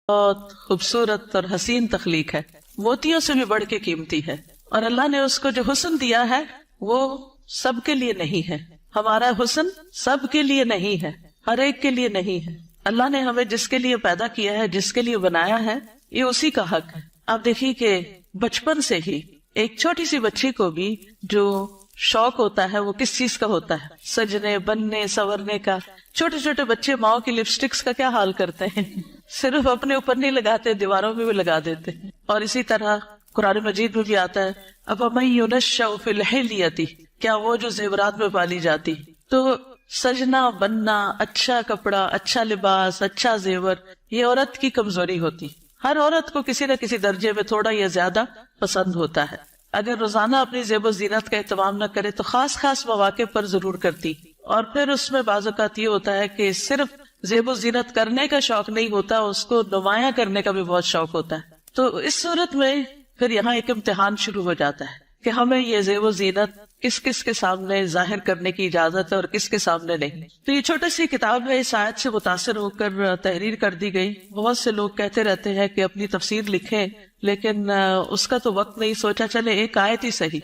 بہت خوبصورت اور حسین تخلیق ہے، موتیوں سے بھی بڑھ کے قیمتی ہے، اور اللہ نے اس کو جو حسن دیا ہے وہ سب کے لیے نہیں ہے. ہمارا حسن سب کے لیے نہیں ہے، ہر ایک کے لیے نہیں ہے. اللہ نے ہمیں جس کے لیے پیدا کیا ہے، جس کے لیے بنایا ہے، یہ اسی کا حق ہے. آپ دیکھیے کہ بچپن سے ہی ایک چھوٹی سی بچی کو بھی جو شوق ہوتا ہے وہ کس چیز کا ہوتا ہے؟ سجنے، بننے، سنورنے کا. چھوٹے چھوٹے بچے ماؤں کی لپسٹکس کا کیا حال کرتے ہیں، صرف اپنے اوپر نہیں لگاتے، دیواروں میں بھی لگا دیتے ہیں. اور اسی طرح قرآن مجید میں بھی آتا ہے افمن ينشأ فی الحلیۃ، کیا وہ جو زیورات میں پالی جاتی. تو سجنا، بننا، اچھا کپڑا، اچھا لباس، اچھا زیور، یہ عورت کی کمزوری ہوتی. ہر عورت کو کسی نہ کسی درجے میں تھوڑا یا زیادہ پسند ہوتا ہے. اگر روزانہ اپنی زیب و زینت کا اہتمام نہ کرے تو خاص خاص مواقع پر ضرور کرتی. اور پھر اس میں بعض اوقات یہ ہوتا ہے کہ صرف زیب و زینت کرنے کا شوق نہیں ہوتا، اس کو نمایاں کرنے کا بھی بہت شوق ہوتا ہے. تو اس صورت میں پھر یہاں ایک امتحان شروع ہو جاتا ہے کہ ہمیں یہ زیب و زینت کس کس کے سامنے ظاہر کرنے کی اجازت ہے اور کس کے سامنے نہیں. تو یہ چھوٹی سی کتاب ہے، اس آیت سے متاثر ہو کر تحریر کر دی گئی. بہت سے لوگ کہتے رہتے ہیں کہ اپنی تفسیر لکھیں، لیکن اس کا تو وقت نہیں. سوچا چلے ایک آیت ہی صحیح.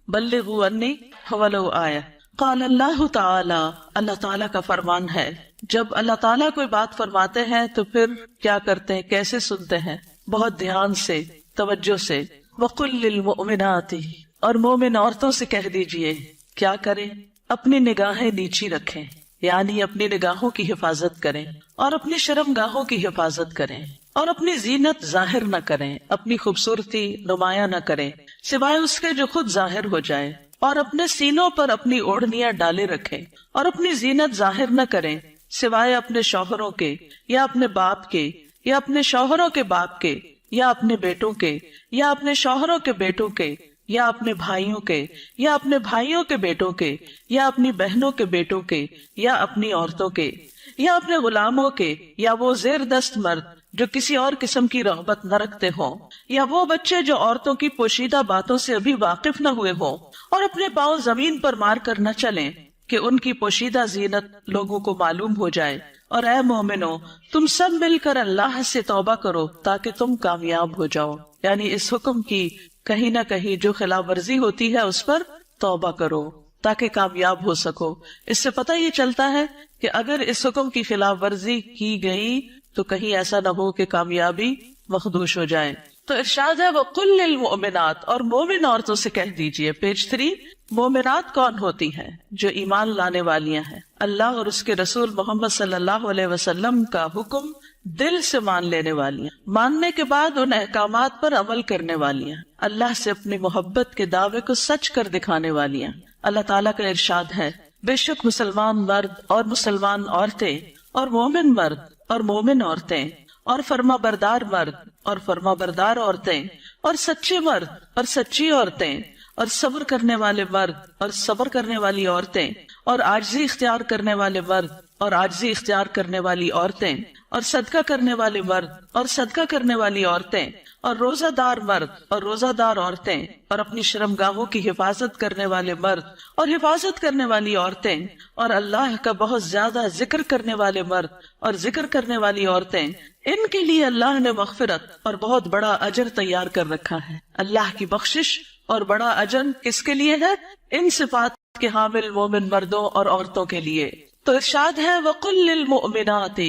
بلغوا انی ولو آیہ. قال اللہ تعالی، اللہ تعالیٰ کا فرمان ہے، جب اللہ تعالیٰ کوئی بات فرماتے ہیں تو پھر کیا کرتے ہیں، کیسے سنتے ہیں؟ بہت دھیان سے، توجہ سے. وقل للمؤمنات، اور مومن عورتوں سے کہہ دیجئے کیا کریں؟ اپنی نگاہیں نیچی رکھیں، یعنی اپنی نگاہوں کی حفاظت کریں، اور اپنی شرم گاہوں کی حفاظت کریں، اور اپنی زینت ظاہر نہ کریں، اپنی خوبصورتی نمایاں نہ کریں سوائے اس کے جو خود ظاہر ہو جائے، اور اپنے سینوں پر اپنی اوڑھنیاں ڈالے رکھیں، اور اپنی زینت ظاہر نہ کریں سوائے اپنے شوہروں کے، یا اپنے باپ کے، یا اپنے شوہروں کے باپ کے، یا اپنے بیٹوں کے، یا اپنے شوہروں کے بیٹوں کے، یا اپنے بھائیوں کے، یا اپنے بھائیوں کے بیٹوں کے، یا اپنی بہنوں کے بیٹوں کے، یا اپنی عورتوں کے، یا اپنے غلاموں کے، یا وہ زیر دست مرد جو کسی اور قسم کی رغبت نہ رکھتے ہوں، یا وہ بچے جو عورتوں کی پوشیدہ باتوں سے ابھی واقف نہ ہوئے ہوں، اور اپنے پاؤں زمین پر مار کر نہ چلیں کہ ان کی پوشیدہ زینت لوگوں کو معلوم ہو جائے. اور اے مومنو، تم سب مل کر اللہ سے توبہ کرو تاکہ تم کامیاب ہو جاؤ. یعنی اس حکم کی کہیں نہ کہیں جو خلاف ورزی ہوتی ہے اس پر توبہ کرو تاکہ کامیاب ہو سکو. اس سے پتہ یہ چلتا ہے کہ اگر اس حکم کی خلاف ورزی کی گئی تو کہیں ایسا نہ ہو کہ کامیابی مخدوش ہو جائے. تو ارشاد ہے وَقُلْ لِلْمُؤْمِنَاتِ، اور مومن عورتوں سے کہہ دیجئے. پیج 3. مومنات کون ہوتی ہیں؟ جو ایمان لانے والیاں ہیں، اللہ اور اس کے رسول محمد صلی اللہ علیہ وسلم کا حکم دل سے مان لینے والیاں، ماننے کے بعد ان احکامات پر عمل کرنے والیاں، اللہ سے اپنی محبت کے دعوے کو سچ کر دکھانے والیاں. اللہ تعالیٰ کا ارشاد ہے بے شک مسلمان مرد اور مسلمان عورتیں، اور مومن مرد اور مومن عورتیں، اور فرما بردار مرد اور فرما بردار عورتیں، اور سچے مرد اور سچی عورتیں، اور صبر کرنے والے مرد اور صبر کرنے والی عورتیں، اور عاجزی اختیار کرنے والے مرد اور عاجزی اختیار کرنے والی عورتیں، اور صدقہ کرنے والے مرد اور صدقہ کرنے والی عورتیں، اور روزہ دار مرد اور روزہ دار عورتیں، اور اپنی شرمگاہوں کی حفاظت کرنے والے مرد اور حفاظت کرنے والی عورتیں، اور اللہ کا بہت زیادہ ذکر کرنے والے مرد اور ذکر کرنے والی عورتیں. ان کے لیے اللہ نے مغفرت اور بہت بڑا اجر تیار کر رکھا ہے. اللہ کی بخشش اور بڑا اجر کس کے لیے ہے؟ ان صفات کے حامل مومن مردوں اور عورتوں کے لیے. تو ارشاد ہے وَقُلْ لِلْمُؤْمِنَاتِ،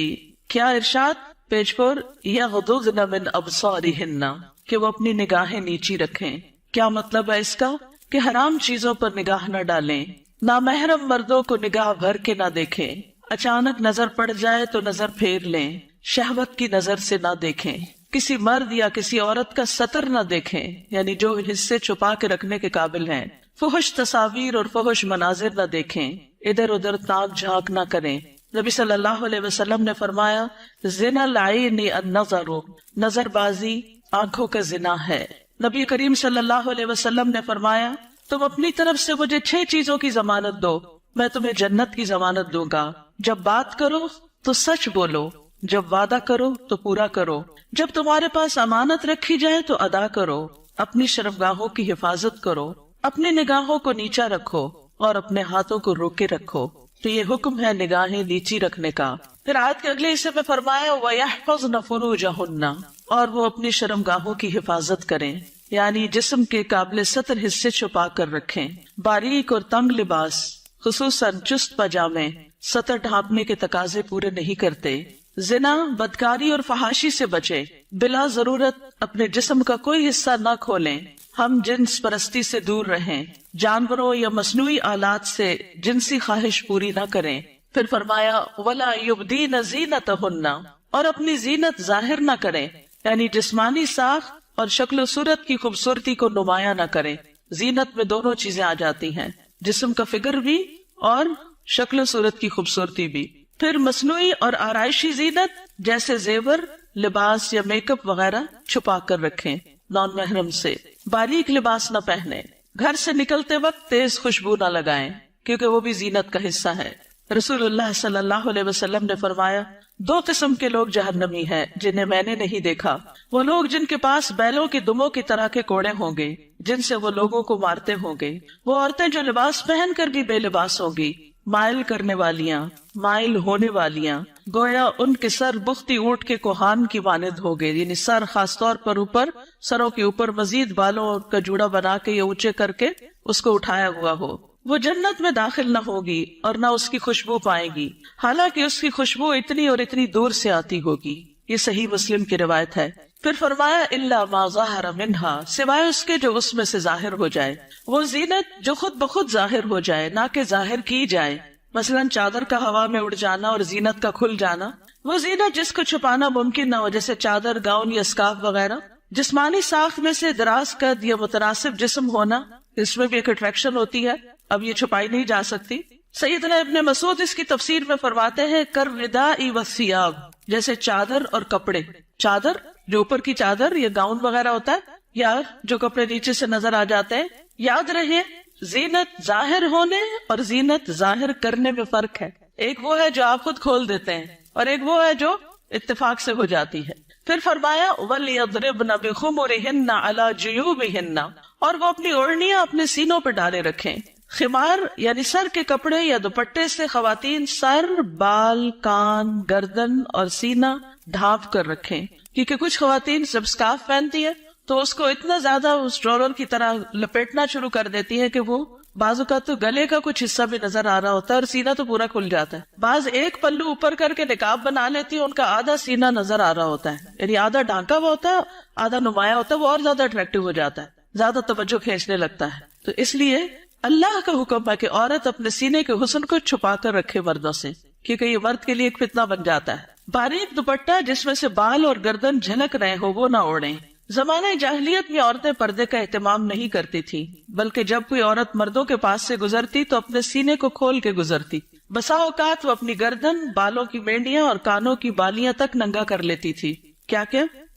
کیا ارشاد؟ پیج 4. يَغْضُضْنَ مِنْ أَبْصَارِهِنَّ، کہ وہ اپنی نگاہیں نیچی رکھیں. کیا مطلب ہے اس کا؟ کہ حرام چیزوں پر نگاہ نہ ڈالیں، نامحرم مردوں کو نگاہ بھر کے نہ دیکھیں، اچانک نظر پڑ جائے تو نظر پھیر لیں، شہوت کی نظر سے نہ دیکھیں، کسی مرد یا کسی عورت کا سطر نہ دیکھیں، یعنی جو حصے چھپا کے رکھنے کے قابل ہیں، فحش تصاویر اور فحش مناظر نہ دیکھیں، ادھر ادھر تاک جھانک نہ کریں. نبی صلی اللہ علیہ وسلم نے فرمایا زنا العین النظر، نظر بازی آنکھوں کا زنا ہے. نبی کریم صلی اللہ علیہ وسلم نے فرمایا تم اپنی طرف سے مجھے 6 چیزوں کی ضمانت دو، میں تمہیں جنت کی ضمانت دوں گا. جب بات کرو تو سچ بولو، جب وعدہ کرو تو پورا کرو، جب تمہارے پاس امانت رکھی جائے تو ادا کرو، اپنی شرمگاہوں کی حفاظت کرو، اپنی نگاہوں کو نیچا رکھو اور اپنے ہاتھوں کو روکے رکھو. تو یہ حکم ہے نگاہیں نیچی رکھنے کا. پھر آیت کے اگلے حصے میں فرمایا وَيَحْفَظْنَ فُرُوجَهُنَّ، اور وہ اپنی شرمگاہوں کی حفاظت کریں، یعنی جسم کے قابل ستر حصے چھپا کر رکھیں۔ باریک اور تنگ لباس خصوصاً چست پاجامے سطر ڈھانپنے کے تقاضے پورے نہیں کرتے۔ زنا، بدکاری اور فحاشی سے بچے، بلا ضرورت اپنے جسم کا کوئی حصہ نہ کھولیں۔ ہم جنس پرستی سے دور رہیں، جانوروں یا مصنوعی آلات سے جنسی خواہش پوری نہ کریں۔ پھر فرمایا وَلَا يُبْدِينَ زِينَتَهُنَّ، اور اپنی زینت ظاہر نہ کریں، یعنی جسمانی ساخت اور شکل و صورت کی خوبصورتی کو نمایاں نہ کریں۔ زینت میں دونوں چیزیں آ جاتی ہیں، جسم کا فگر بھی اور شکل و صورت کی خوبصورتی بھی۔ پھر مصنوعی اور آرائشی زینت جیسے زیور، لباس یا میک اپ وغیرہ چھپا کر رکھیں، نان محرم سے۔ باریک لباس نہ پہنیں، گھر سے نکلتے وقت تیز خوشبو نہ لگائیں، کیونکہ وہ بھی زینت کا حصہ ہے۔ رسول اللہ صلی اللہ علیہ وسلم نے فرمایا 2 قسم کے لوگ جہنمی ہیں جنہیں میں نے نہیں دیکھا، وہ لوگ جن کے پاس بیلوں کی دموں کی طرح کے کوڑے ہوں گے جن سے وہ لوگوں کو مارتے ہوں گے، وہ عورتیں جو لباس پہن کر بھی بے لباس ہوں گی، مائل کرنے والیاں، مائل ہونے والیاں، گویا ان کے سر بختی اونٹ کے کوہان کی مانند ہو گئے، یعنی سر خاص طور پر اوپر، سروں کے اوپر مزید بالوں کا جوڑا بنا کے یا اونچے کر کے اس کو اٹھایا ہوا ہو۔ وہ جنت میں داخل نہ ہوگی اور نہ اس کی خوشبو پائے گی، حالانکہ اس کی خوشبو اتنی اور اتنی دور سے آتی ہوگی۔ یہ صحیح مسلم کی روایت ہے۔ پھر فرمایا الا ما ظاہر منہا، سوائے اس کے جو اس میں سے ظاہر ہو جائے، وہ زینت جو خود بخود ظاہر ہو جائے، نہ کہ ظاہر کی جائے، مثلا چادر کا ہوا میں اڑ جانا اور زینت کا کھل جانا۔ وہ زینت جس کو چھپانا ممکن نہ ہو، جیسے چادر، گاؤن یا اسکارف وغیرہ۔ جسمانی ساخت میں سے دراز قد یا متناسب جسم ہونا، اس میں بھی ایک اٹریکشن ہوتی ہے، اب یہ چھپائی نہیں جا سکتی۔ سیدنا ابن مسعود اس کی تفسیر میں فرماتے ہیں کالرداء والثیاب، جیسے چادر اور کپڑے۔ چادر جو اوپر کی چادر یا گاؤن وغیرہ ہوتا ہے، یا جو کپڑے نیچے سے نظر آ جاتے ہیں۔ یاد رہے زینت ظاہر ہونے اور زینت ظاہر کرنے میں فرق ہے۔ ایک وہ ہے جو آپ خود کھول دیتے ہیں اور ایک وہ ہے جو اتفاق سے ہو جاتی ہے۔ پھر فرمایا وَلْيَضْرِبْنَ بِخُمُرِهِنَّ عَلَى جُيُوبِهِنَّ، اور وہ اپنی اوڑھنیاں اپنے سینوں پہ ڈالے رکھیں۔ خمار یعنی سر کے کپڑے یا دوپٹے سے خواتین سر، بال، کان، گردن اور سینہ ڈھانپ کر رکھیں، کیونکہ کچھ خواتین جب اسکارف پہنتی ہے تو اس کو اتنا زیادہ اس ڈرور کی طرح لپیٹنا شروع کر دیتی ہے کہ وہ بعض اوقات تو گلے کا کچھ حصہ بھی نظر آ رہا ہوتا ہے اور سینہ تو پورا کھل جاتا ہے۔ بعض ایک پلو اوپر کر کے نقاب بنا لیتی ہے، ان کا آدھا سینہ نظر آ رہا ہوتا ہے، یعنی آدھا ڈھانکا ہوا ہوتا ہے، آدھا نمایاں ہوتا ہے، وہ اور زیادہ اٹریکٹیو ہو جاتا ہے، زیادہ توجہ کھینچنے لگتا ہے۔ تو اس لیے اللہ کا حکم ہے کہ عورت اپنے سینے کے حسن کو چھپا کر رکھے مردوں سے، کیونکہ یہ مرد کے لیے ایک فتنہ بن جاتا ہے۔ باریک دوپٹہ جس میں سے بال اور گردن جھلک رہے ہو وہ نہ اوڑھیں۔ زمانہ جاہلیت میں عورتیں پردے کا اہتمام نہیں کرتی تھی، بلکہ جب کوئی عورت مردوں کے پاس سے گزرتی تو اپنے سینے کو کھول کے گزرتی۔ بسا اوقات وہ اپنی گردن، بالوں کی مینڈیاں اور کانوں کی بالیاں تک ننگا کر لیتی تھی۔ کیا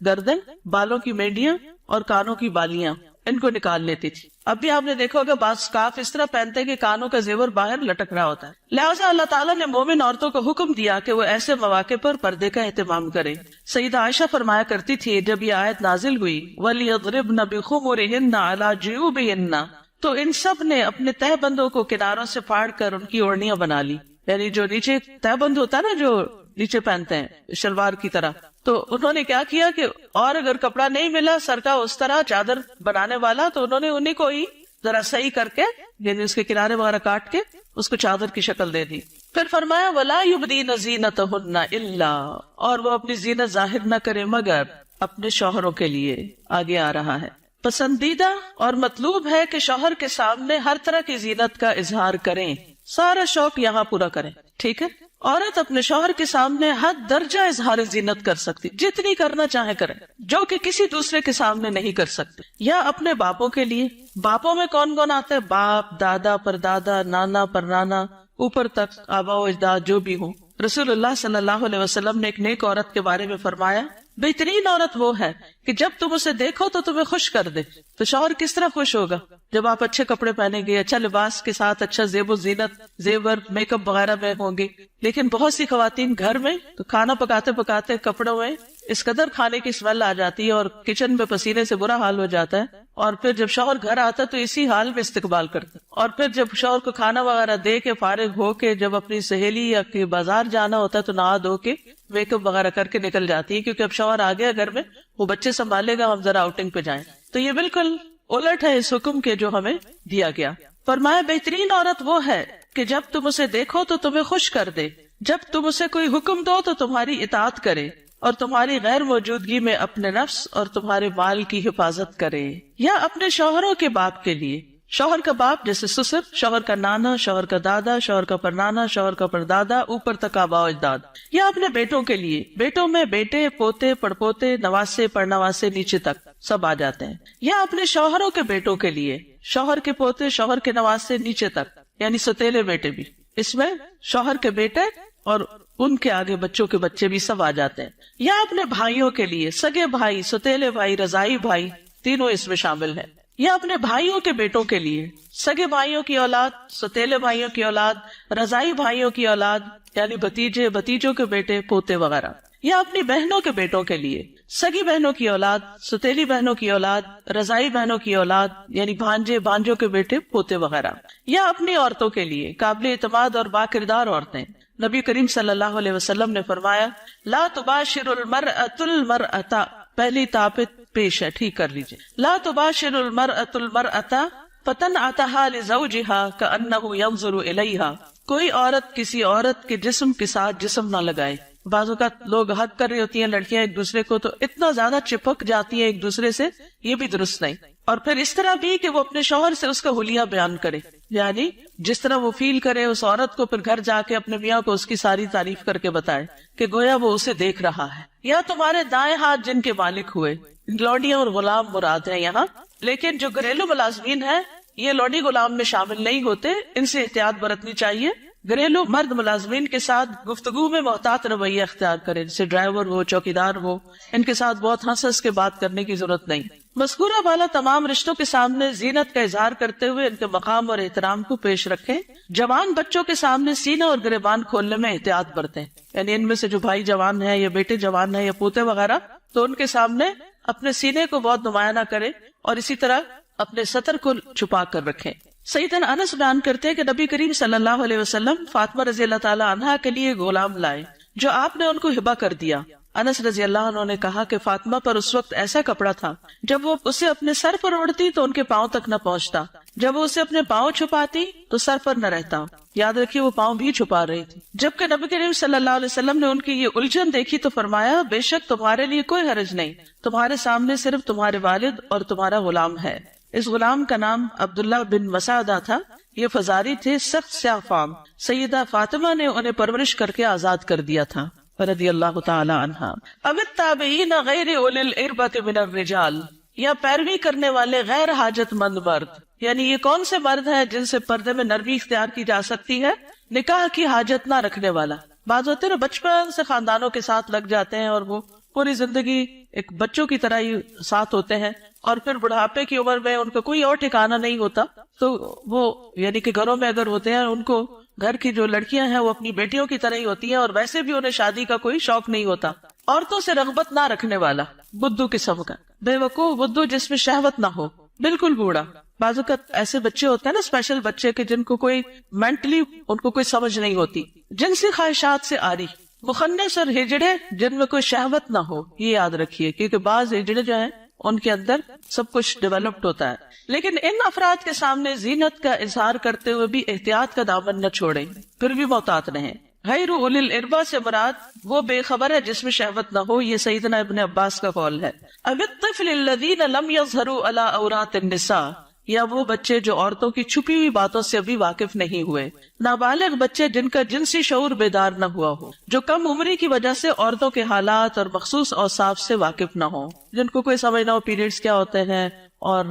گردن، بالوں کی مینڈیاں اور کانوں کی بالیاں، ان کو نکال لیتی تھی۔ اب بھی آپ نے دیکھا ہوگا بعض اسکارف اس طرح پہنتے کہ کانوں کا زیور باہر لٹک رہا ہوتا ہے۔ لہٰذا اللہ تعالیٰ نے مومن عورتوں کو حکم دیا کہ وہ ایسے مواقع پر پردے کا اہتمام کریں۔ سیدہ عائشہ فرمایا کرتی تھی جب یہ آیت نازل ہوئی وَلْيَضْرِبْنَ بِخُمُرِهِنَّ عَلَى جُيُوبِهِنَّ، تو ان سب نے اپنے تہ بندوں کو کناروں سے پھاڑ کر ان کی اوڑھنیاں بنا لی، یعنی جو نیچے تہ بند ہوتا ہے نا، جو نیچے پہنتے ہیں شلوار کی طرح، تو انہوں نے کیا کیا کہ اور اگر کپڑا نہیں ملا سر کا اس طرح چادر بنانے والا، تو انہوں نے انہیں کو ہی ذرا صحیح کر کے، یعنی اس کے کنارے وغیرہ کاٹ کے اس کو چادر کی شکل دے دی۔ پھر فرمایا وَلَا يُبْدِينَ زِينَتَهُنَّ إِلَّا، اور وہ اپنی زینت ظاہر نہ کرے مگر اپنے شوہروں کے لیے۔ آگے آ رہا ہے پسندیدہ اور مطلوب ہے کہ شوہر کے سامنے ہر طرح کی زینت کا اظہار کریں، سارا شوق یہاں پورا کریں، ٹھیک ہے۔ عورت اپنے شوہر کے سامنے حد درجہ اظہار زینت کر سکتی، جتنی کرنا چاہے کرے، جو کہ کسی دوسرے کے سامنے نہیں کر سکتے۔ یا اپنے باپوں کے لیے، باپوں میں کون کون آتے ہیں؟ باپ، دادا، پردادا، نانا، پرنانا، اوپر تک آبا و اجداد جو بھی ہوں۔ رسول اللہ صلی اللہ علیہ وسلم نے ایک نیک عورت کے بارے میں فرمایا بہترین عورت وہ ہے کہ جب تم اسے دیکھو تو تمہیں خوش کر دے۔ تو شوہر کس طرح خوش ہوگا؟ جب آپ اچھے کپڑے پہنے گے، اچھا لباس کے ساتھ اچھا زیب و زینت، زیور، میک اپ وغیرہ میں ہوں گے۔ لیکن بہت سی خواتین گھر میں تو کھانا پکاتے پکاتے کپڑوں میں اس قدر کھانے کی اسمیل آ جاتی ہے اور کچن میں پسینے سے برا حال ہو جاتا ہے، اور پھر جب شوہر گھر آتا ہے تو اسی حال میں استقبال کرتا ہے، اور پھر جب شوہر کو کھانا وغیرہ دے کے فارغ ہو کے جب اپنی سہیلی یا کہ بازار جانا ہوتا ہے تو نہا دھو کے میک اپ وغیرہ کر کے نکل جاتی ہے، کیونکہ اب شوہر آ گیا گھر میں، وہ بچے سنبھالے گا، ہم ذرا آؤٹنگ پہ جائیں. تو یہ بالکل الٹ ہے اس حکم کے جو ہمیں دیا گیا. فرمایا بہترین عورت وہ ہے کہ جب تم اسے دیکھو تو تمہیں خوش کر دے، جب تم اسے کوئی حکم دو تو تمہاری اطاعت کرے، اور تمہاری غیر موجودگی میں اپنے نفس اور تمہارے مال کی حفاظت کرے. یا اپنے شوہروں کے باپ کے لیے، شوہر کا باپ جیسے سسر، شوہر کا نانا، شوہر کا دادا، شوہر کا پرنانا، شوہر کا پردادا، اوپر تک آباء و اجداد. یا اپنے بیٹوں کے لیے، بیٹوں میں بیٹے، پوتے، پڑپوتے، نواسے، پڑنواسے نیچے تک سب آ جاتے ہیں. یا اپنے شوہروں کے بیٹوں کے لیے، شوہر کے پوتے، شوہر کے نواسے نیچے تک، یعنی ستیلے بیٹے بھی. اس میں شوہر کے بیٹے اور ان کے آگے بچوں کے بچے بھی سب آ جاتے ہیں. یا اپنے بھائیوں کے لیے، سگے بھائی، ستیلے بھائی، رضائی بھائی، تینوں اس میں شامل ہیں. یا اپنے بھائیوں کے بیٹوں کے لیے، سگے بھائیوں کی اولاد، ستیلے بھائیوں کی اولاد، رضائی بھائیوں کی اولاد، یعنی بھتیجے، بھتیجوں کے بیٹے، پوتے وغیرہ. یا اپنی بہنوں کے بیٹوں کے لیے، سگی بہنوں کی اولاد، ستیلی بہنوں کی اولاد، رضائی بہنوں کی اولاد، یعنی بھانجے، بھانجوں کے بیٹے، پوتے وغیرہ. یا اپنی عورتوں کے لیے، قابل اعتماد اور باکردار عورتیں. نبی کریم صلی اللہ علیہ وسلم نے فرمایا لا تباشر المرأة المرأة، پہلی تابت پیش ہے، ٹھیک کر لیجئے. لا تباشر المرأة المرأة فتنعتها لزوجها كأنه ينظر إليها، کوئی عورت کسی عورت کے جسم کے ساتھ جسم نہ لگائے. بعض اوقات لوگ حق کر رہی ہوتی ہیں لڑکیاں ایک دوسرے کو، تو اتنا زیادہ چپک جاتی ہیں ایک دوسرے سے، یہ بھی درست نہیں. اور پھر اس طرح بھی کہ وہ اپنے شوہر سے اس کا حلیہ بیان کرے، یعنی جس طرح وہ فیل کرے اس عورت کو، پھر گھر جا کے اپنے میاں کو اس کی ساری تعریف کر کے بتائے کہ گویا وہ اسے دیکھ رہا ہے. یا تمہارے دائیں ہاتھ جن کے مالک ہوئے، لوڈیاں اور غلام مراد ہیں یہاں، لیکن جو گھریلو ملازمین ہیں یہ لوڈی غلام میں شامل نہیں ہوتے، ان سے احتیاط برتنی چاہیے. گھریلو مرد ملازمین کے ساتھ گفتگو میں محتاط رویہ اختیار کرے، جیسے ڈرائیور ہو، چوکیدار ہو، ان کے ساتھ بہت ہنس کے بات کرنے کی ضرورت نہیں. مذکورہ بالا تمام رشتوں کے سامنے زینت کا اظہار کرتے ہوئے ان کے مقام اور احترام کو پیش رکھیں. جوان بچوں کے سامنے سینہ اور گریبان کھولنے میں احتیاط برتیں، یعنی ان میں سے جو بھائی جوان ہیں یا بیٹے جوان ہیں یا پوتے وغیرہ، تو ان کے سامنے اپنے سینے کو بہت نمایاں نہ کرے، اور اسی طرح اپنے سطر کو چھپا کر رکھیں. سیدنا انس بیان کرتے ہیں کہ نبی کریم صلی اللہ علیہ وسلم فاطمہ رضی اللہ تعالی عنہا کے لیے غلام لائے جو آپ نے ان کو ہبہ کر دیا. انس رضی اللہ عنہ نے کہا کہ فاطمہ پر اس وقت ایسا کپڑا تھا جب وہ اسے اپنے سر پر اوڑھتی تو ان کے پاؤں تک نہ پہنچتا، جب وہ اسے اپنے پاؤں چھپاتی تو سر پر نہ رہتا. یاد رکھیے وہ پاؤں بھی چھپا رہی تھی. جبکہ نبی کریم صلی اللہ علیہ وسلم نے ان کی یہ الجھن دیکھی تو فرمایا بے شک تمہارے لیے کوئی حرج نہیں، تمہارے سامنے صرف تمہارے والد اور تمہارا غلام ہے. اس غلام کا نام عبداللہ بن مسعدہ تھا. یہ فزاری تھے، سخت سیاہ فام. سیدہ فاطمہ نے انہیں پرورش کر کے آزاد کر دیا تھا رضی اللہ تعالی عنہا. اب التابعین غیر اولی الاربۃ من الرجال، یا پیروی کرنے والے غیر حاجت مند مرد، یعنی یہ کون سے مرد ہیں جن سے پردے میں نرمی اختیار کی جا سکتی ہے؟ نکاح کی حاجت نہ رکھنے والا. بعض ہوتے ہیں بچپن سے خاندانوں کے ساتھ لگ جاتے ہیں اور وہ پوری زندگی ایک بچوں کی طرح ہی ساتھ ہوتے ہیں، اور پھر بڑھاپے کی عمر میں ان کا کوئی اور ٹھکانہ نہیں ہوتا، تو وہ یعنی کہ گھروں میں اگر ہوتے ہیں ان کو گھر کی جو لڑکیاں ہیں وہ اپنی بیٹیوں کی طرح ہی ہوتی ہیں، اور ویسے بھی انہیں شادی کا کوئی شوق نہیں ہوتا. عورتوں سے رغبت نہ رکھنے والا، بدھو قسم کا، بے وقوف بدھو جس میں شہوت نہ ہو، بالکل بوڑھا. بعض اوقات ایسے بچے ہوتے ہیں نا اسپیشل بچے کہ جن کو کوئی مینٹلی ان کو کوئی سمجھ نہیں ہوتی، جنسی خواہشات سے آری، مخنث اور ہجڑے جن میں کوئی شہوت نہ ہو. یہ یاد رکھیے، کیونکہ بعض ہجڑے جو ہیں ان کے اندر سب کچھ ڈیولپڈ ہوتا ہے. لیکن ان افراد کے سامنے زینت کا اظہار کرتے ہوئے بھی احتیاط کا دامن نہ چھوڑیں، پھر بھی محتاط رہیں. غیر اولی الاربہ سے مراد وہ بے خبر ہے جس میں شہوت نہ ہو. یہ سیدنا ابن عباس کا قول ہے. اب الطفل الذین لم یظہروا علی عورات النساء، یا وہ بچے جو عورتوں کی چھپی ہوئی باتوں سے ابھی واقف نہیں ہوئے. نابالغ بچے جن کا جنسی شعور بیدار نہ ہوا ہو، جو کم عمری کی وجہ سے عورتوں کے حالات اور مخصوص اوصاف سے واقف نہ ہو، جن کو کوئی سمجھ نہ ہو پیریڈز کیا ہوتے ہیں، اور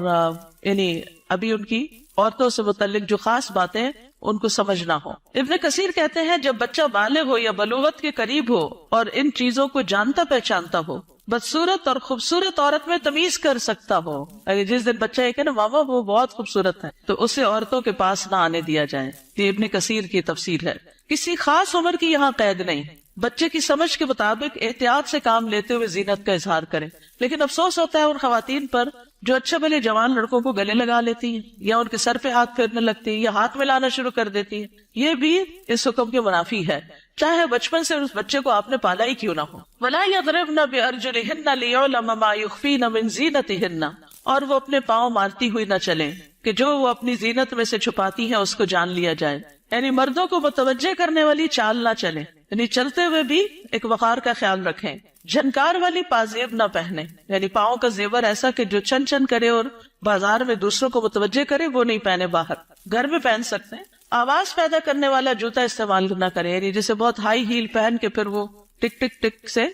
یعنی ابھی ان کی عورتوں سے متعلق جو خاص باتیں ان کو سمجھنا ہو. ابن کثیر کہتے ہیں جب بچہ بالغ ہو یا بلوغت کے قریب ہو اور ان چیزوں کو جانتا پہچانتا ہو، بدصورت اور خوبصورت عورت میں تمیز کر سکتا ہو. اگر جس دن بچہ ایک ہے نا ماما وہ بہت خوبصورت ہے، تو اسے عورتوں کے پاس نہ آنے دیا جائے. یہ ابن کثیر کی تفسیر ہے. کسی خاص عمر کی یہاں قید نہیں، بچے کی سمجھ کے مطابق احتیاط سے کام لیتے ہوئے زینت کا اظہار کریں. لیکن افسوس ہوتا ہے ان خواتین پر جو اچھے بھلے جوان لڑکوں کو گلے لگا لیتی ہیں یا ان کے سر پہ ہاتھ پھیرنے لگتی ہیں یا ہاتھ ملانا شروع کر دیتی ہیں، یہ بھی اس حکم کے منافی ہے، چاہے بچپن سے اس بچے کو آپ نے پالا ہی کیوں نہ ہو۔ وَلَا يَضْرِبْنَ بِأَرْجُلِهِنَّ لِيُعْلَمَ مَا يُخْفِينَ مِنْ زِينَتِهِنَّ، اور وہ اپنے پاؤں مارتی ہوئی نہ چلیں کہ جو وہ اپنی زینت میں سے چھپاتی ہیں اس کو جان لیا جائے، یعنی مردوں کو متوجہ کرنے والی چال نہ چلیں، یعنی چلتے ہوئے بھی ایک وقار کا خیال رکھیں، جھنکار والی پازیب نہ پہنے، یعنی پاؤں کا زیور ایسا کہ جو چن چن کرے اور بازار میں دوسروں کو متوجہ کرے وہ نہیں پہنے، باہر گھر میں پہن سکتے ہیں۔ آواز پیدا کرنے والا جوتا استعمال نہ کرے، یعنی جیسے بہت ہائی ہیل پہن کے پھر وہ ٹک ٹک ٹک سے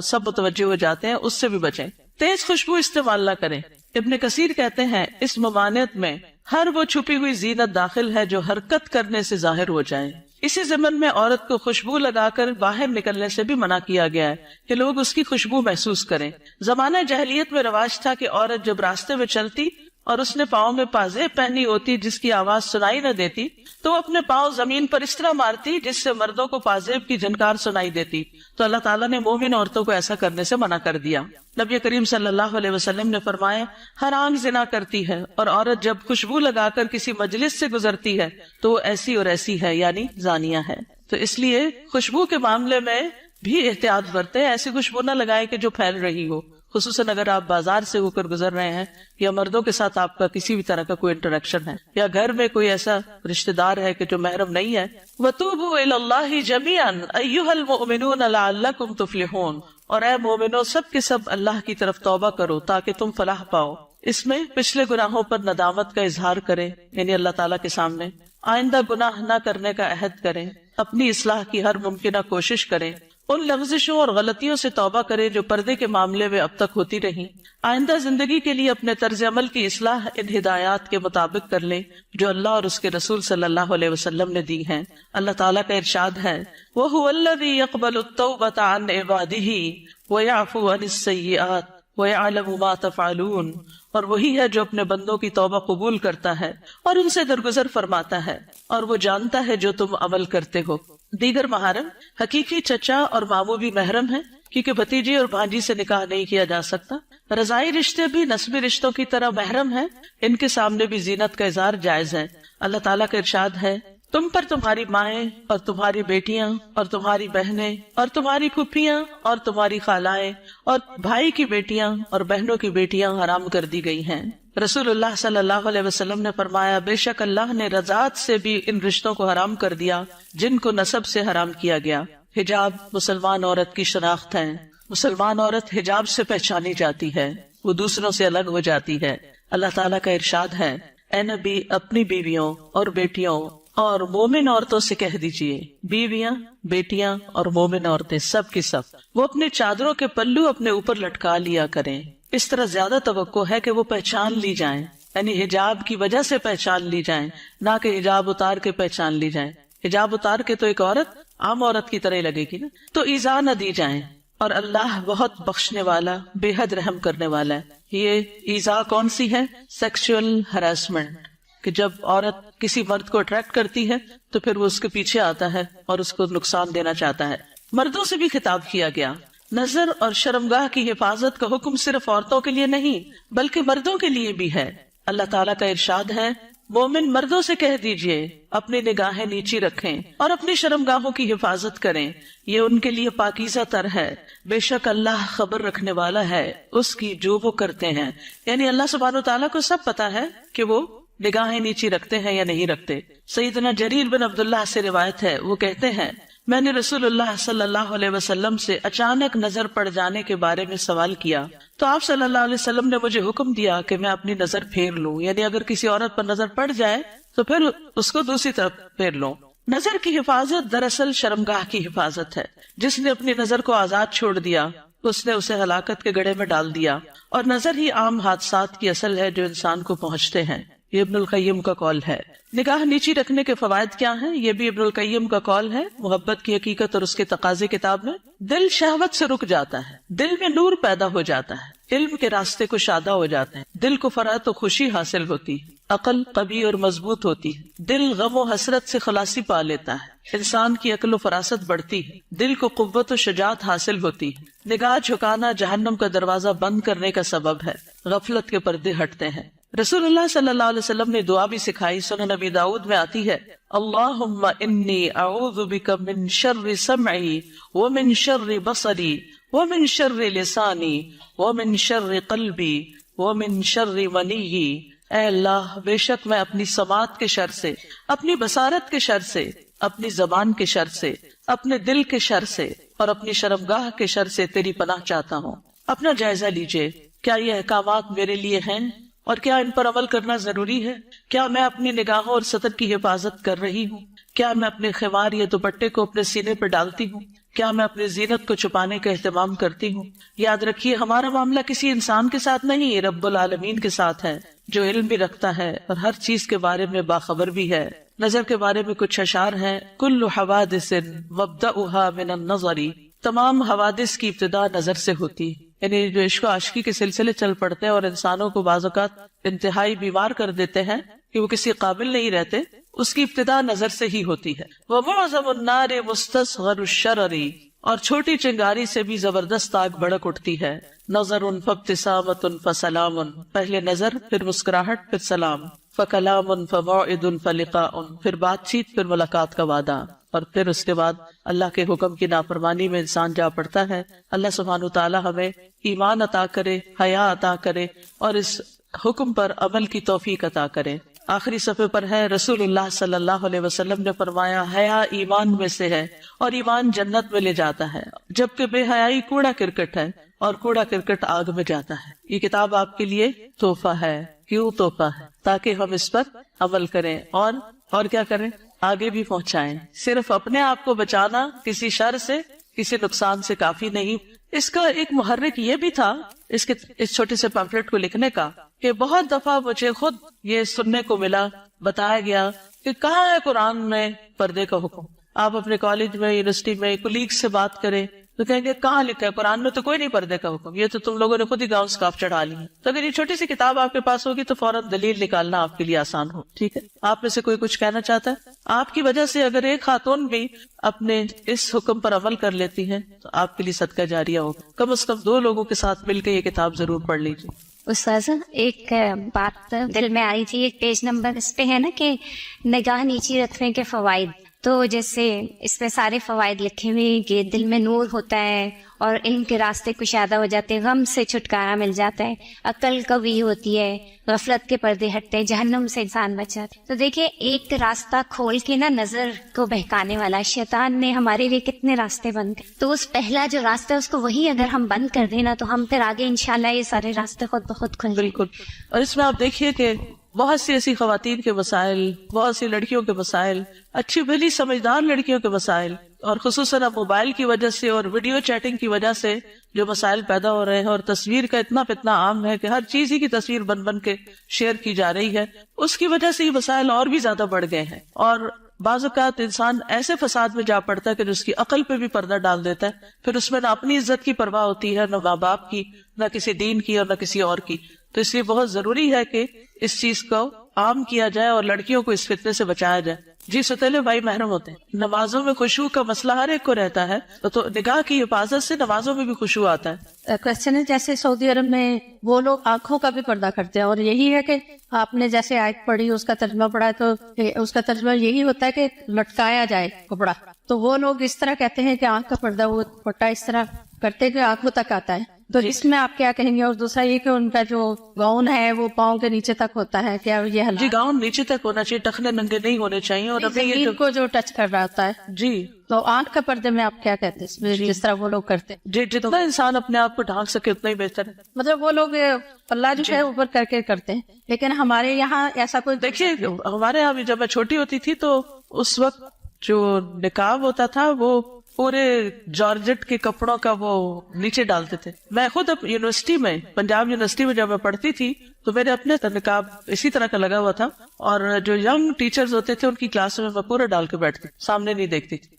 سب متوجہ ہو جاتے ہیں، اس سے بھی بچیں۔ تیز خوشبو استعمال نہ کریں۔ ابن کثیر کہتے ہیں اس ممانعت میں ہر وہ چھپی ہوئی زینت داخل ہے جو حرکت کرنے سے ظاہر ہو جائے۔ اسی ضمن میں عورت کو خوشبو لگا کر باہر نکلنے سے بھی منع کیا گیا ہے کہ لوگ اس کی خوشبو محسوس کریں۔ زمانہ جاہلیت میں رواج تھا کہ عورت جب راستے میں چلتی اور اس نے پاؤں میں پازیب پہنی ہوتی جس کی آواز سنائی نہ دیتی تو وہ اپنے پاؤں زمین پر اس طرح مارتی جس سے مردوں کو پازیب کی جھنکار سنائی دیتی، تو اللہ تعالیٰ نے مومن عورتوں کو ایسا کرنے سے منع کر دیا۔ نبی کریم صلی اللہ علیہ وسلم نے فرمایا ہر آنکھ زنا کرتی ہے، اور عورت جب خوشبو لگا کر کسی مجلس سے گزرتی ہے تو وہ ایسی اور ایسی ہے، یعنی زانیہ ہے۔ تو اس لیے خوشبو کے معاملے میں بھی احتیاط برتیں، ایسی خوشبو نہ لگائے کہ جو پھیل رہی ہو، خصوصاً اگر آپ بازار سے ہو کر گزر رہے ہیں یا مردوں کے ساتھ آپ کا کسی بھی طرح کا کوئی انٹریکشن ہے یا گھر میں کوئی ایسا رشتہ دار ہے کہ جو محرم نہیں ہے۔ وَتُوبُوا إِلَى اللَّهِ جَمِيعًا أَيُّهَا الْمُؤْمِنُونَ لَعَلَّكُمْ تُفْلِحُونَ، اور اے مومنو سب کے سب اللہ کی طرف توبہ کرو تاکہ تم فلاح پاؤ۔ اس میں پچھلے گناہوں پر ندامت کا اظہار کریں، یعنی اللہ تعالیٰ کے سامنے آئندہ گناہ نہ کرنے کا عہد کریں، اپنی اصلاح کی ہر ممکنہ کوشش کریں، ان لغزشوں اور غلطیوں سے توبہ کریں جو پردے کے معاملے میں اب تک ہوتی رہیں، آئندہ زندگی کے لیے اپنے طرز عمل کی اصلاح ان ہدایات کے مطابق کر لیں جو اللہ اور اس کے رسول صلی اللہ علیہ وسلم نے دی ہیں۔ اللہ تعالیٰ کا ارشاد ہے وَهُوَ الَّذِي يَقْبَلُ التَّوْبَةَ عَنْ عِبَادِهِ وَيَعْفُو عَنِ السَّيِّئَاتِ وَيَعْلَمُ مَا تَفْعَلُونَ، اور وہی ہے جو اپنے بندوں کی توبہ قبول کرتا ہے اور ان سے درگزر فرماتا ہے، اور وہ جانتا ہے جو تم عمل کرتے ہو۔ دیگر محارم حقیقی چچا اور ماموں بھی محرم ہیں، کیونکہ بھتیجی اور بھانجی سے نکاح نہیں کیا جا سکتا۔ رضاعی رشتے بھی نسبی رشتوں کی طرح محرم ہیں، ان کے سامنے بھی زینت کا اظہار جائز ہے۔ اللہ تعالیٰ کا ارشاد ہے تم پر تمہاری مائیں اور تمہاری بیٹیاں اور تمہاری بہنیں اور تمہاری پھوپھیاں اور تمہاری خالائیں اور بھائی کی بیٹیاں اور بہنوں کی بیٹیاں حرام کر دی گئی ہیں۔ رسول اللہ صلی اللہ علیہ وسلم نے فرمایا بے شک اللہ نے رضاعت سے بھی ان رشتوں کو حرام کر دیا جن کو نسب سے حرام کیا گیا۔ حجاب مسلمان عورت کی شناخت ہے، مسلمان عورت حجاب سے پہچانی جاتی ہے، وہ دوسروں سے الگ ہو جاتی ہے۔ اللہ تعالیٰ کا ارشاد ہے اے نبی اپنی بیویوں اور بیٹیوں اور مومن عورتوں سے کہہ دیجئے، بیویاں بیٹیاں اور مومن عورتیں سب کی سب وہ اپنے چادروں کے پلو اپنے اوپر لٹکا لیا کریں، اس طرح زیادہ توقع ہے کہ وہ پہچان لی جائیں، یعنی حجاب کی وجہ سے پہچان لی جائیں، نہ کہ حجاب اتار کے پہچان لی جائیں۔ حجاب اتار کے تو ایک عورت عام عورت کی طرح ہی لگے گی نا، تو ایذا نہ دی جائیں، اور اللہ بہت بخشنے والا بے حد رحم کرنے والا ہے۔ یہ ایذا کون سی ہے؟ سیکشل ہراسمنٹ، کہ جب عورت کسی مرد کو اٹریکٹ کرتی ہے تو پھر وہ اس کے پیچھے آتا ہے اور اس کو نقصان دینا چاہتا ہے۔ مردوں سے بھی خطاب کیا گیا۔ نظر اور شرمگاہ کی حفاظت کا حکم صرف عورتوں کے لیے نہیں بلکہ مردوں کے لیے بھی ہے۔ اللہ تعالیٰ کا ارشاد ہے مومن مردوں سے کہہ دیجئے اپنی نگاہیں نیچی رکھیں اور اپنی شرمگاہوں کی حفاظت کریں، یہ ان کے لیے پاکیزہ تر ہے، بے شک اللہ خبر رکھنے والا ہے اس کی جو وہ کرتے ہیں۔ یعنی اللہ سبحانہ و تعالیٰ کو سب پتا ہے کہ وہ نگاہیں نیچی رکھتے ہیں یا نہیں رکھتے۔ سیدنا جریر بن عبداللہ سے روایت ہے، وہ کہتے ہیں میں نے رسول اللہ صلی اللہ علیہ وسلم سے اچانک نظر پڑ جانے کے بارے میں سوال کیا تو آپ صلی اللہ علیہ وسلم نے مجھے حکم دیا کہ میں اپنی نظر پھیر لوں، یعنی اگر کسی عورت پر نظر پڑ جائے تو پھر اس کو دوسری طرف پھیر لوں۔ نظر کی حفاظت دراصل شرمگاہ کی حفاظت ہے۔ جس نے اپنی نظر کو آزاد چھوڑ دیا اس نے اسے ہلاکت کے گڑھے میں ڈال دیا، اور نظر ہی عام حادثات کی اصل ہے جو انسان کو پہنچتے ہیں۔ یہ ابن القیم کا قول ہے. نگاہ نیچی رکھنے کے فوائد کیا ہیں؟ یہ بھی ابن القیم کا قول ہے محبت کی حقیقت اور اس کے تقاضے کتاب میں. دل شہوت سے رک جاتا ہے، دل میں نور پیدا ہو جاتا ہے، علم کے راستے کو شادہ ہو جاتے ہیں، دل کو فرحت و خوشی حاصل ہوتی ہے، عقل قوی اور مضبوط ہوتی ہے، دل غم و حسرت سے خلاصی پا لیتا ہے، انسان کی عقل و فراست بڑھتی ہے، دل کو قوت و شجاعت حاصل ہوتی ہے. نگاہ جھکانا جہنم کا دروازہ بند کرنے کا سبب ہے، غفلت کے پردے ہٹتے ہیں. رسول اللہ صلی اللہ علیہ وسلم نے دعا بھی سکھائی، سنن نبی داؤد میں آتی ہے، اللہم انی اعوذ بک من شر سمعی ومن شر بصری ومن شر لسانی ومن شر قلبی ومن شر منی. اے اللہ، بے شک میں اپنی سماعت کے شر سے، اپنی بصارت کے شر سے، اپنی زبان کے شر سے، اپنے دل کے شر سے اور اپنی شرمگاہ کے شر سے تیری پناہ چاہتا ہوں. اپنا جائزہ لیجئے، کیا یہ احکامات میرے لیے ہیں اور کیا ان پر عمل کرنا ضروری ہے؟ کیا میں اپنی نگاہوں اور سطر کی حفاظت کر رہی ہوں؟ کیا میں اپنے خمار یا دوپٹے کو اپنے سینے پر ڈالتی ہوں؟ کیا میں اپنی زینت کو چھپانے کا اہتمام کرتی ہوں؟ یاد رکھیے، ہمارا معاملہ کسی انسان کے ساتھ نہیں، یہ رب العالمین کے ساتھ ہے، جو علم بھی رکھتا ہے اور ہر چیز کے بارے میں باخبر بھی ہے. نظر کے بارے میں کچھ اشعار ہیں، کل حوادث مبدأها من النظر، تمام حوادث کی ابتدا نظر سے ہوتی ہے. یعنی جو عشق و عاشقی کے سلسلے چل پڑتے ہیں اور انسانوں کو بعض اوقات انتہائی بیمار کر دیتے ہیں کہ وہ کسی قابل نہیں رہتے، اس کی ابتدا نظر سے ہی ہوتی ہے. وَمُعْظَمُ النَّارِ مُسْتَصْغَرُ الشَّرَرِ، اور چھوٹی چنگاری سے بھی زبردست آگ بھڑک اٹھتی ہے. نظر فابتسامۃ فسلام، پہلے نظر پھر مسکراہٹ پھر سلام. فکلام فموعد فلقاء، پھر بات چیت پھر ملاقات کا وعدہ، اور پھر اس کے بعد اللہ کے حکم کی نافرمانی میں انسان جا پڑتا ہے. اللہ سبحانہ وتعالی ہمیں ایمان عطا کرے، حیا عطا کرے اور اس حکم پر عمل کی توفیق عطا کرے. آخری صفحے پر ہے، رسول اللہ صلی اللہ علیہ وسلم نے فرمایا، حیا ایمان میں سے ہے اور ایمان جنت میں لے جاتا ہے، جبکہ بے حیائی کوڑا کرکٹ ہے اور کوڑا کرکٹ آگ میں جاتا ہے. یہ کتاب آپ کے لیے تحفہ ہے. کیوں تحفہ ہے؟ تاکہ ہم اس پر عمل کریں اور کیا کریں؟ آگے بھی پہنچائیں. صرف اپنے آپ کو بچانا کسی شر سے، کسی نقصان سے کافی نہیں. اس کا ایک محرک یہ بھی تھا اس چھوٹے سے پمفلٹ کو لکھنے کا، کہ بہت دفعہ مجھے خود یہ سننے کو ملا، بتایا گیا کہ کہاں ہے قرآن میں پردے کا حکم. آپ اپنے کالج میں، یونیورسٹی میں کولیگ سے بات کریں تو کہیں گے کہاں لکھا ہے قرآن میں؟ تو کوئی نہیں پردے کا حکم، یہ تو تم لوگوں نے خود ہی گاؤں سکاف چڑھا لی ہے. تو اگر یہ چھوٹی سی کتاب آپ کے پاس ہوگی تو فوراً دلیل نکالنا آپ کے لیے آسان ہو. ٹھیک ہے، آپ میں سے کوئی کچھ کہنا چاہتا ہے؟ آپ کی وجہ سے اگر ایک خاتون بھی اپنے اس حکم پر عمل کر لیتی ہے تو آپ کے لیے صدقہ جاریہ ہوگا. کم از کم 2 لوگوں کے ساتھ مل کے یہ کتاب ضرور پڑھ لیجیے. استاذہ، ایک بات دل میں آئی تھی، ایک پیج نمبر اس پہ ہے نا کہ نگاہ نیچی رکھنے کے فوائد. تو جیسے اس پہ سارے فوائد لکھے ہوئے کہ دل میں نور ہوتا ہے اور علم کے راستے کشادہ ہو جاتے ہیں، غم سے چھٹکارا مل جاتا ہے، عقل قوی ہوتی ہے، غفلت کے پردے ہٹتے ہیں، جہنم سے انسان بچ جاتا ہے. تو دیکھیں، ایک راستہ کھول کے نا نظر کو بہکانے والا شیطان نے ہمارے لیے کتنے راستے بند کر، تو اس پہلا جو راستہ ہے اس کو وہی اگر ہم بند کر دیں نا تو ہم پھر آگے انشاءاللہ یہ سارے راستے خود بخود کھل. بالکل. اور اس میں آپ دیکھیے کہ بہت سی ایسی خواتین کے مسائل، بہت سی لڑکیوں کے مسائل، اچھی بھلی سمجھدار لڑکیوں کے مسائل، اور خصوصاً اب موبائل کی وجہ سے اور ویڈیو چیٹنگ کی وجہ سے جو مسائل پیدا ہو رہے ہیں، اور تصویر کا اتنا عام ہے کہ ہر چیز ہی کی تصویر بن کے شیئر کی جا رہی ہے، اس کی وجہ سے یہ مسائل اور بھی زیادہ بڑھ گئے ہیں. اور بعض اوقات انسان ایسے فساد میں جا پڑتا ہے کہ اس کی عقل پہ بھی پردہ ڈال دیتا ہے، پھر اس میں نہ اپنی عزت کی پرواہ ہوتی ہے، نہ ماں باپ کی، نہ کسی دین کی اور نہ کسی اور کی. تو اس لیے بہت ضروری ہے کہ اس چیز کو عام کیا جائے اور لڑکیوں کو اس فتنے سے بچایا جائے. جی ستیلے بھائی محرم ہوتے ہیں. نمازوں میں خشوع کا مسئلہ ہر ایک کو رہتا ہے، تو نگاہ کی حفاظت سے نمازوں میں بھی خشوع آتا ہے. کوشچن ہے، جیسے سعودی عرب میں وہ لوگ آنکھوں کا بھی پردہ کرتے ہیں، اور یہی ہے کہ آپ نے جیسے آیت پڑھی اس کا ترجمہ پڑھا تو اس کا ترجمہ یہی ہوتا ہے کہ لٹکایا جائے کپڑا. تو وہ لوگ اس طرح کہتے ہیں کہ آنکھ کا پردہ وہ پٹا اس طرح کرتے کہ آنکھوں تک آتا ہے. تو اس میں آپ کیا کہیں گے؟ اور دوسرا یہ کہ ان کا جو گاؤن ہے وہ پاؤں کے نیچے تک ہوتا ہے، کیا یہ حل؟ جی گاؤن نیچے تک ہونا چاہیے، ٹخنے ننگے نہیں ہونے چاہیے. اور ابھی یہ کو جو ٹچ کر رہا ہوتا ہے. جی تو آنکھ کا پردے میں آپ کیا کہتے ہیں جس طرح وہ لوگ کرتے ہیں؟ جی جتنا انسان اپنے آپ کو ڈھانک سکے اتنا ہی بہتر ہے. مطلب وہ لوگ پلہ جو ہے اوپر کر کے کرتے ہیں، لیکن ہمارے یہاں ایسا کوئی. دیکھیے ہمارے یہاں بھی جب میں چھوٹی ہوتی تھی تو اس وقت جو نقاب ہوتا تھا وہ پورے جارجٹ کے کپڑوں کا وہ نیچے ڈالتے تھے. میں خود اب یونیورسٹی میں، پنجاب یونیورسٹی میں جب میں پڑھتی تھی تو میرے اپنے نقاب اسی طرح کا لگا ہوا تھا, اور جو ینگ ٹیچرز ہوتے تھے ان کی کلاس میں پورا ڈال کے بیٹھتی, سامنے نہیں دیکھتی تھی.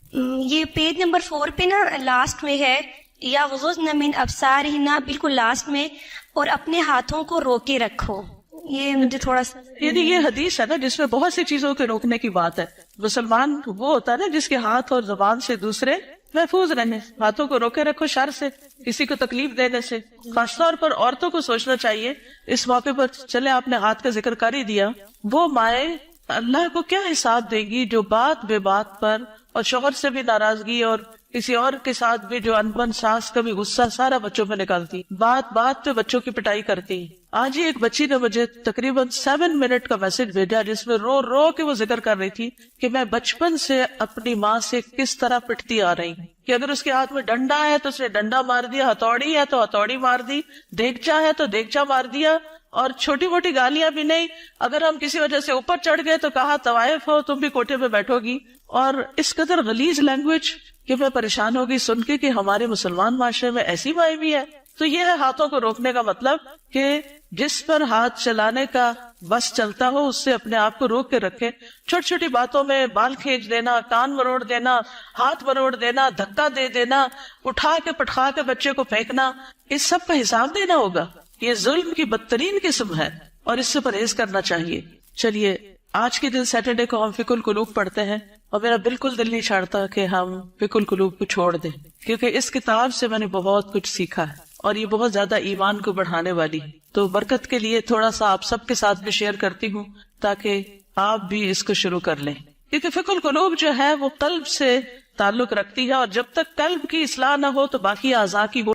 یہ پیج نمبر 4 پہ نا لاسٹ میں ہے, یا وغضن من ابصارہن, بالکل لاسٹ میں, اور اپنے ہاتھوں کو روکے رکھو. یہ مجھے تھوڑا سا, یعنی یہ حدیث ہے نا جس میں بہت سی چیزوں کے روکنے کی بات ہے. مسلمان وہ ہوتا ہے نا جس کے ہاتھ اور زبان سے دوسرے محفوظ رہے, ہاتھوں کو روکے رکھو شر سے, کسی کو تکلیف دینے سے. خاص طور پر عورتوں کو سوچنا چاہیے اس موقع پر, چلے آپ نے ہاتھ کا ذکر کر ہی دیا, وہ مائیں اللہ کو کیا حساب دیں گی جو بات بے بات پر اور شوہر سے بھی ناراضگی اور کسی اور کے ساتھ بھی جو انبن ساس کا بھی غصہ سارا بچوں پہ نکالتی, بات بات پہ بچوں کی پٹائی کرتی. آج ہی ایک بچی نے مجھے تقریباً 7 منٹ کا میسج بھیجا جس میں رو رو کے وہ ذکر کر رہی تھی کہ میں بچپن سے اپنی ماں سے کس طرح پٹتی آ رہی ہوں, کہ اگر اس کے ہاتھ میں ڈنڈا ہے تو اس نے ڈنڈا مار دیا, ہتھوڑی ہے تو ہتھوڑی مار دی, دیگچا ہے تو دیگچا مار دیا, اور چھوٹی موٹی گالیاں بھی نہیں. اگر ہم کسی وجہ سے اوپر چڑھ گئے تو کہا طوائف ہو تم بھی کوٹے پہ بیٹھو گی. اور اس قدر غلیظ لینگویج کہ میں پریشان ہوگی سن کے کہ ہمارے مسلمان معاشرے میں ایسی مائیں بھی ہے. تو یہ ہے ہاتھوں کو روکنے کا مطلب کہ جس پر ہاتھ چلانے کا بس چلتا ہو اس سے اپنے آپ کو روک کے رکھے. چھوٹی چھوٹی باتوں میں بال کھینچ دینا, کان مروڑ دینا, ہاتھ مروڑ دینا, دھکا دے دینا, اٹھا کے پٹخا کے بچے کو پھینکنا, اس سب کا حساب دینا ہوگا. یہ ظلم کی بدترین قسم ہے اور اس سے پرہیز کرنا چاہیے. چلیے آج کے دن سیٹرڈے کو ہم فقہ القلوب پڑھتے ہیں, اور میرا بالکل دل نہیں چاہتا کہ ہم فقہ القلوب کو چھوڑ دیں, کیونکہ اس کتاب سے میں نے بہت کچھ سیکھا ہے اور یہ بہت زیادہ ایمان کو بڑھانے والی. تو برکت کے لیے تھوڑا سا آپ سب کے ساتھ بھی شیئر کرتی ہوں تاکہ آپ بھی اس کو شروع کر لیں, کیونکہ فقہ القلوب جو ہے وہ قلب سے تعلق رکھتی ہے, اور جب تک قلب کی اصلاح نہ ہو تو باقی اعضاء کی